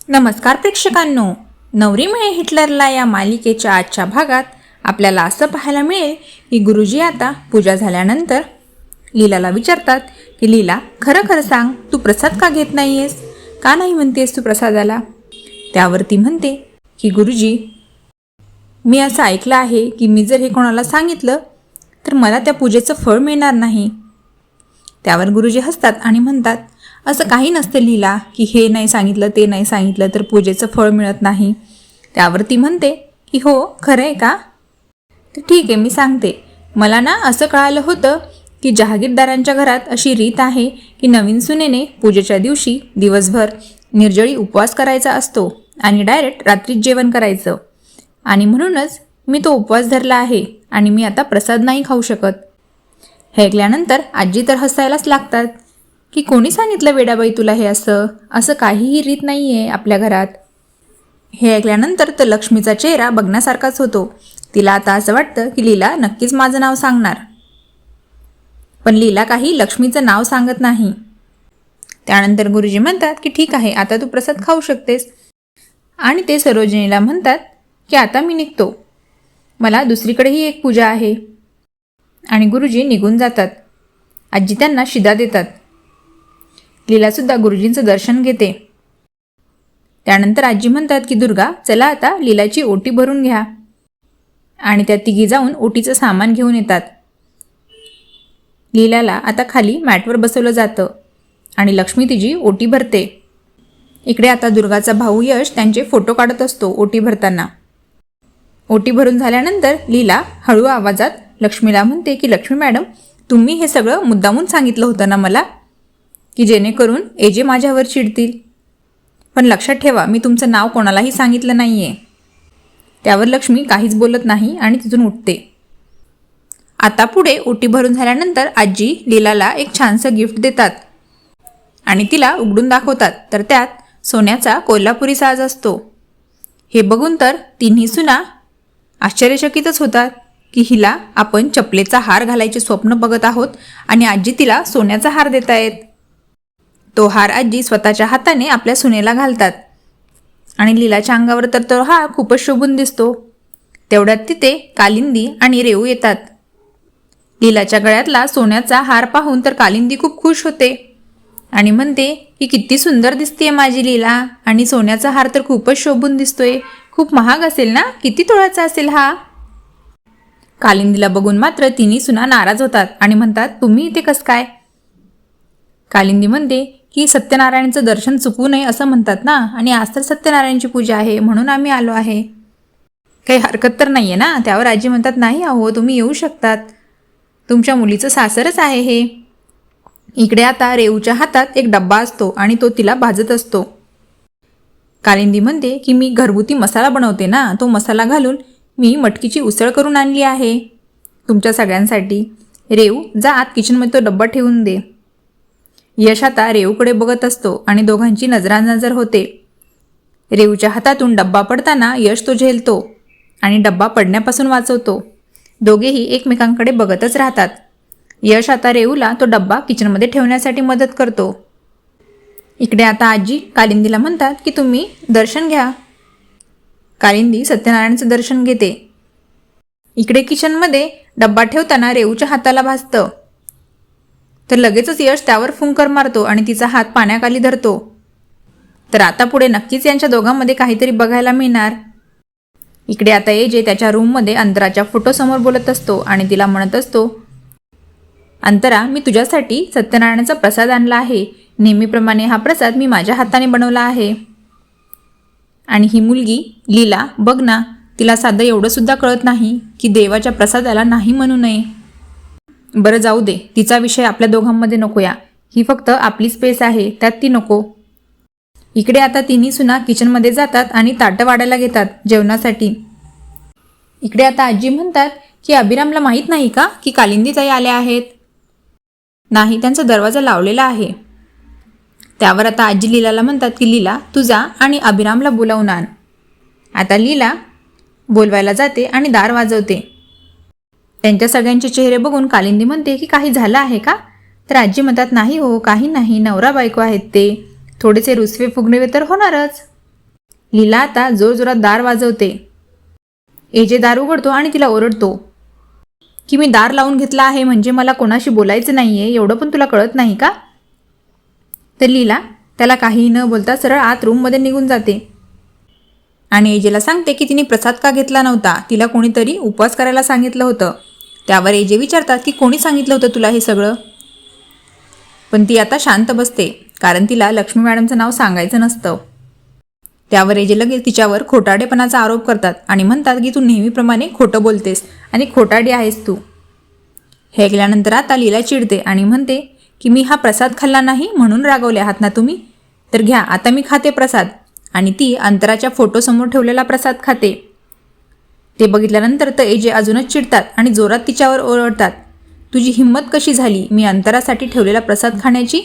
नमस्कार प्रेक्षकांनो, नवरी मिळे हिटलरला या मालिकेच्या आजच्या भागात आपल्याला असं पाहायला मिळेल की गुरुजी आता पूजा झाल्यानंतर लीलाला विचारतात की लीला, खरं खरं सांग, तू प्रसाद का घेत नाही आहेस? का नाही म्हणतेस तू प्रसादाला? त्यावर ती म्हणते की गुरुजी, मी असं ऐकलं आहे की मी जर हे कोणाला सांगितलं तर मला त्या पूजेचं फळ मिळणार नाही. त्यावर गुरुजी हसतात आणि म्हणतात, असं काही नसतं लीला की हे नाही सांगितलं ते नाही सांगितलं तर पूजेचं फळ मिळत नाही. त्यावर ती म्हणते की हो, खरं आहे का? तर ठीक आहे, मी सांगते. मला ना असं कळालं होतं की जहागीरदारांच्या घरात अशी रीत आहे की नवीन सुनेने पूजेच्या दिवशी दिवसभर निर्जळी उपवास करायचा असतो आणि डायरेक्ट रात्रीच जेवण करायचं, आणि म्हणूनच मी तो उपवास धरला आहे आणि मी आता प्रसाद नाही खाऊ शकत. हे ऐकल्यानंतर आजी तर हसायलाच लागतात की कोणी सांगितलं वेडाबाई तुला हे असं काहीही रीत नाही आहे आपल्या घरात. हे ऐकल्यानंतर तर लक्ष्मीचा चेहरा बघण्यासारखाच होतो. तिला आता असं वाटतं की लीला नक्कीच माझं नाव सांगणार, पण लीला काही लक्ष्मीचं नाव सांगत नाही. त्यानंतर गुरुजी म्हणतात की ठीक आहे, आता तू प्रसाद खाऊ शकतेस, आणि ते सरोजिनीला म्हणतात की आता मी निघतो, मला दुसरीकडेही एक पूजा आहे. आणि गुरुजी निघून जातात. आजी त्यांना शिदा देतात. लीलासुद्धा गुरुजींचं दर्शन घेते. त्यानंतर आजी म्हणतात की दुर्गा, चला आता लीलाची ओटी भरून घ्या. आणि त्या तिघी जाऊन ओटीचं सामान घेऊन येतात. लीलाला आता खाली मॅटवर बसवलं जातं आणि लक्ष्मी तिची ओटी भरते. इकडे आता दुर्गाचा भाऊ यश त्यांचे फोटो काढत असतो ओटी भरताना. ओटी भरून झाल्यानंतर लीला हळू आवाजात लक्ष्मीला म्हणते की लक्ष्मी मॅडम, तुम्ही हे सगळं मुद्दामून सांगितलं होतं ना मला, की जेणेकरून एजे माझ्यावर चिडतील. पण लक्षात ठेवा, मी तुमचं नाव कोणालाही सांगितलं नाही आहे. त्यावर लक्ष्मी काहीच बोलत नाही आणि तिथून उठते. आता पुढे ओटी भरून झाल्यानंतर आजी लीलाला एक छानसं गिफ्ट देतात आणि तिला उघडून दाखवतात. तर त्यात सोन्याचा कोल्हापुरी साज असतो. हे बघून तर तिन्ही सुना आश्चर्यचकितच होतात की हिला आपण चपलेचा हार घालायचे स्वप्न बघत आहोत आणि आजी तिला सोन्याचा हार देत आहेत. तो हार आजी स्वतःच्या हाताने आपल्या सुनेला घालतात आणि लीलाच्या अंगावर तर तो हार खूपच शोभून दिसतो. तेवढ्यात तिथे कालिंदी आणि रेऊ येतात. लीलाच्या गळ्यातला सोन्याचा हार पाहून तर कालिंदी खूप खुश होते आणि म्हणते की किती सुंदर दिसतेय माझी लीला, आणि सोन्याचा हार तर खूपच शोभून दिसतोय. खूप महाग असेल ना? किती तोळ्याचा असेल हा? कालिंदीला बघून मात्र तिन्ही सुना नाराज होतात आणि म्हणतात, तुम्ही इथे कसं काय? कालिंदी म्हणते की सत्यनारायणाचं दर्शन चुकवू नये असं म्हणतात ना, आणि आज तर सत्यनारायणची पूजा आहे म्हणून आम्ही आलो आहे. काही हरकत तर नाही आहे ना? त्यावर आजी म्हणतात, नाही अहो, तुम्ही येऊ शकतात, तुमच्या मुलीचं सासरच आहे हे. इकडे आता रेऊच्या हातात एक डब्बा असतो आणि तो तिला भाजत असतो. कालिंदी म्हणते की मी घरगुती मसाला बनवते ना, तो मसाला घालून मी मटकीची उसळ करून आणली आहे तुमच्या सगळ्यांसाठी. रेऊ, जा आत किचनमध्ये तो डब्बा ठेवून दे. यश आता रेऊकडे बघत असतो आणि दोघांची नजरानजर होते. रेऊच्या हातातून डब्बा पडताना यश तो झेलतो आणि डब्बा पडण्यापासून वाचवतो. दोघेही एकमेकांकडे बघतच राहतात. यश आता रेऊला तो डब्बा किचनमध्ये ठेवण्यासाठी मदत करतो. इकडे आता आजी कालिंदीला म्हणतात की तुम्ही दर्शन घ्या. कालिंदी सत्यनारायणाचं दर्शन घेते. इकडे किचनमध्ये डब्बा ठेवताना रेऊच्या हाताला भाजतं, तर लगेचच यश त्यावर फुंकर मारतो आणि तिचा हात पाण्याखाली धरतो. तर आता पुढे नक्कीच यांच्या दोघांमध्ये काहीतरी बघायला मिळणार. इकडे आता एजे त्याच्या रूममध्ये अंतराच्या फोटोसमोर बोलत असतो आणि तिला म्हणत असतो, अंतरा, मी तुझ्यासाठी सत्यनारायणाचा प्रसाद आणला आहे. नेहमीप्रमाणे हा प्रसाद मी माझ्या हाताने बनवला आहे. आणि ही मुलगी लीला, बघ ना, तिला साधं एवढंसुद्धा कळत नाही की देवाच्या प्रसादाला नाही म्हणू नये. बरं जाऊ दे, तिचा विषय आपल्या दोघांमध्ये नकोया. ही फक्त आपली स्पेस आहे, त्यात ती नको. इकडे आता तिन्ही सुना किचनमध्ये जातात आणि ताटं वाढायला घेतात जेवणासाठी. इकडे आता आजी म्हणतात की अभिरामला माहीत नाही का की कालिंदीताई आल्या आहेत? नाही, त्यांचा दरवाजा लावलेला आहे. त्यावर आता आजी लीलाला म्हणतात की लीला, तू जा आणि अभिरामला बोलावून आण. आता लीला बोलवायला जाते आणि दार वाजवते. त्यांच्या सगळ्यांचे चेहरे बघून कालिंदी म्हणते की काही झालं आहे का? तर आजी म्हणतात, नाही हो, काही नाही, नवरा बायको आहेत ते, थोडेसे रुसवे फुगणे तर होणारच. लीला आता जोरजोरात दार वाजवते. एजे दार उघडतो आणि तिला ओरडतो की मी दार लावून घेतला आहे म्हणजे मला कोणाशी बोलायचं नाही आहे, एवढं पण तुला कळत नाही का? तर लीला त्याला काहीही न बोलता सरळ आत रूममध्ये निघून जाते आणि एजेला सांगते की तिने प्रसाद का घेतला नव्हता, तिला कोणीतरी उपवास करायला सांगितलं होतं. त्यावर एजे विचारतात की कोणी सांगितलं होतं तुला हे सगळं? पण ती आता शांत बसते कारण तिला लक्ष्मी मॅडमचं नाव सांगायचं नसतं. त्यावर एजे लगेच तिच्यावर खोटारडेपणाचा आरोप करतात आणि म्हणतात की तू नेहमीप्रमाणे खोटं बोलतेस आणि खोटारडी आहेस तू. हे ऐकल्यानंतर आता लीला चिडते आणि म्हणते की मी हा प्रसाद खाल्ला नाही म्हणून रागवले आहात ना तुम्ही, तर घ्या आता मी खाते प्रसाद. आणि ती अंतराच्या फोटोसमोर ठेवलेला प्रसाद खाते. ते बघितल्यानंतर तर एजे अजूनच चिडतात आणि जोरात तिच्यावर ओरडतात, तुझी हिंमत कशी झाली मी अंतरासाठी ठेवलेला प्रसाद खाण्याची?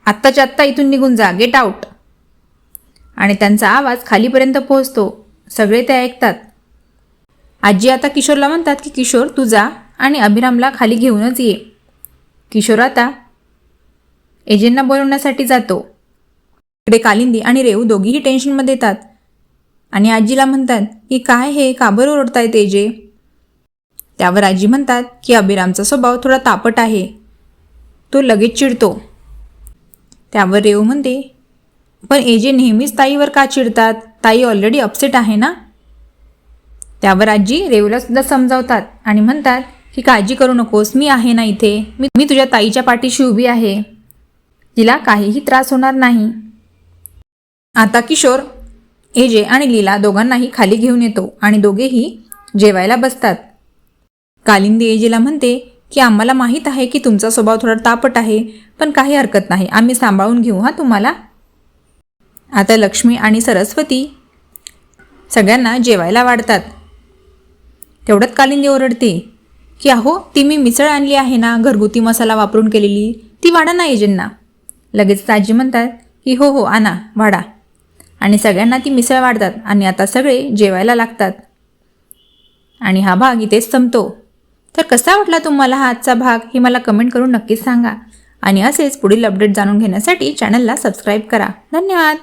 आत्ताच्या आत्ता इथून निघून जा, गेट आउट. आणि त्यांचा आवाज खालीपर्यंत पोहोचतो. सगळे ते ऐकतात. आजी आता किशोरला म्हणतात की किशोर तू जा आणि अभिरामला खाली घेऊनच ये. किशोर आता एजेंना बोलवण्यासाठी जातो. इकडे कालिंदी आणि रेऊ दोघीही टेन्शनमध्ये येतात आणि आजीला म्हणतात की काय हे का बरं ओरडतायत एजे? त्यावर आजी म्हणतात की अभिरामचा स्वभाव थोडा तापट आहे, तो लगेच चिडतो. त्यावर रेऊ म्हणते पण एजे नेहमीच ताईवर का चिडतात, ताई ऑलरेडी अपसेट आहे ना. त्यावर आजी रेऊला सुद्धा समजावतात आणि म्हणतात की काळजी करू नकोस, मी आहे ना इथे, मी तुझ्या ताईच्या पाठीशी उभी आहे, तिला काहीही त्रास होणार नाही. आता किशोर एजे आणि लीला दोघांनाही खाली घेऊन येतो आणि दोघेही जेवायला बसतात. कालिंदी एजेला म्हणते की आम्हाला माहीत आहे की तुमचा स्वभाव थोडा तापट आहे, पण काही हरकत नाही, आम्ही सांभाळून घेऊ हा तुम्हाला. आता लक्ष्मी आणि सरस्वती सगळ्यांना जेवायला वाढतात. तेवढ्यात कालिंदी ओरडते की अहो ती मी मिसळ आणली आहे ना घरगुती मसाला वापरून केलेली, ती वाढा ना एजेंना. लगेच आजी म्हणतात की हो हो आणा वाढा. आणि सगळ्यांना ती मिसळ वाढतात आणि आता सगळे जेवायला लागतात. आणि हा भाग इथेच संपतो. तर कसा वाटला तुम्हाला हा आजचा भाग हे मला कमेंट करून नक्कीच सांगा. आणि असेच पुढील अपडेट जाणून घेण्यासाठी चॅनलला सबस्क्राईब करा. धन्यवाद.